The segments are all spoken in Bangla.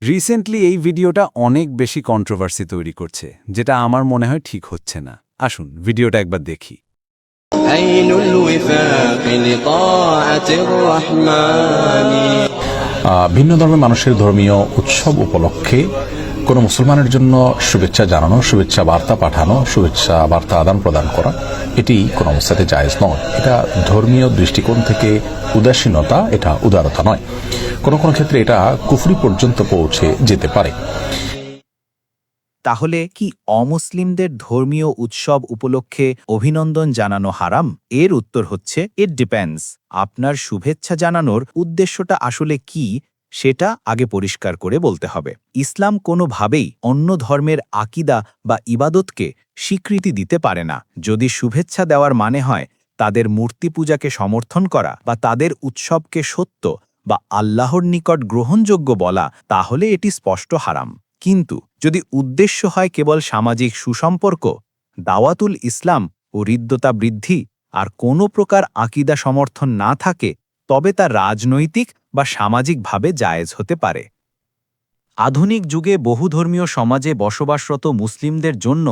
রিসেন্টলি এই ভিডিওটা অনেক বেশি কন্ট্রোভার্সি তৈরি করছে, যেটা আমার মনে হয় ঠিক হচ্ছে না। আসুন ভিডিওটা একবার দেখি। أين الوفاق لطاعة الرحمن ভিন্ন ধর্মের মানুষের ধর্মীয় উৎসব উপলক্ষে কোনো মুসলমানের জন্য শুভেচ্ছা জানানো, শুভেচ্ছা বার্তা পাঠানো, শুভেচ্ছা বার্তা আদান প্রদান করা এটি কোনো অবস্থাতে জায়েজ নয়। এটা ধর্মীয় দৃষ্টিকোণ থেকে উদাসীনতা, এটা উদারতা নয়। কোনো কোনো ক্ষেত্রে এটা কুফরি পর্যন্ত পৌঁছে যেতে পারে। তাহলে কি অমুসলিমদের ধর্মীয় উৎসব উপলক্ষে অভিনন্দন জানানো হারাম? এর উত্তর হচ্ছে ইট ডিপেন্ডস। আপনার শুভেচ্ছা জানানোর উদ্দেশ্যটা আসলে কি সেটা আগে পরিষ্কার করে বলতে হবে। ইসলাম কোনোভাবেই অন্য ধর্মের আকিদা বা ইবাদতকে স্বীকৃতি দিতে পারে না। যদি শুভেচ্ছা দেওয়ার মানে হয় তাদের মূর্তি পূজাকে সমর্থন করা বা তাদের উৎসবকে সত্য বা আল্লাহর নিকট গ্রহণযোগ্য বলা, তাহলে এটি স্পষ্ট হারাম। কিন্তু যদি উদ্দেশ্য হয় কেবল সামাজিক সুসম্পর্ক, দাওয়াতুল ইসলাম ও হৃদ্যতা বৃদ্ধি, আর কোনো প্রকার আকিদা সমর্থন না থাকে, তবে তা রাজনৈতিক বা সামাজিকভাবে জায়েজ হতে পারে। আধুনিক যুগে বহুধর্মীয় সমাজে বসবাসরত মুসলিমদের জন্য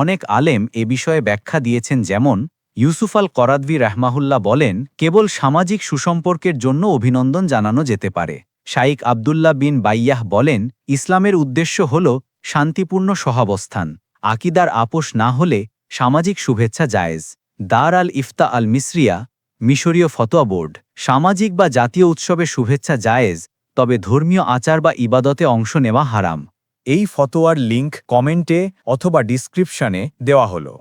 অনেক আলেম এ বিষয়ে ব্যাখ্যা দিয়েছেন। যেমন ইউসুফ আল করাদভি রাহমাহুল্লাহ বলেন, কেবল সামাজিক সুসম্পর্কের জন্য অভিনন্দন জানানো যেতে পারে। শাইখ আবদুল্লাহ বিন বাইয়াহ বলেন, ইসলামের উদ্দেশ্য হল শান্তিপূর্ণ সহাবস্থান। আকিদার আপোষ না হলে সামাজিক শুভেচ্ছা জায়েজ। দার আল ইফতা আল মিসরিয়া, মিশরীয় ফতোয়া বোর্ড, সামাজিক বা জাতীয় উৎসবে শুভেচ্ছা জায়েজ, তবে ধর্মীয় আচার বা ইবাদতে অংশ নেওয়া হারাম। এই ফতোয়ার লিঙ্ক কমেন্টে অথবা ডিসক্রিপশনে দেওয়া হলো।